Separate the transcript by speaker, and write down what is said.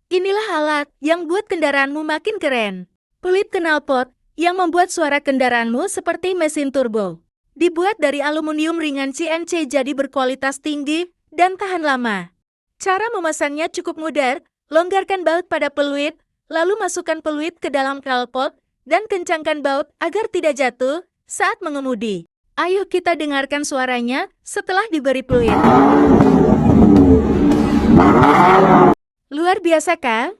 Speaker 1: Inilah alat yang buat kendaraanmu makin keren. Peluit knalpot yang membuat suara kendaraanmu seperti mesin turbo. Dibuat dari aluminium ringan CNC jadi berkualitas tinggi dan tahan lama. Cara memasangnya cukup mudah, longgarkan baut pada peluit, lalu masukkan peluit ke dalam knalpot, dan kencangkan baut agar tidak jatuh saat mengemudi. Ayo kita dengarkan suaranya setelah diberi peluit. Luar biasa kan?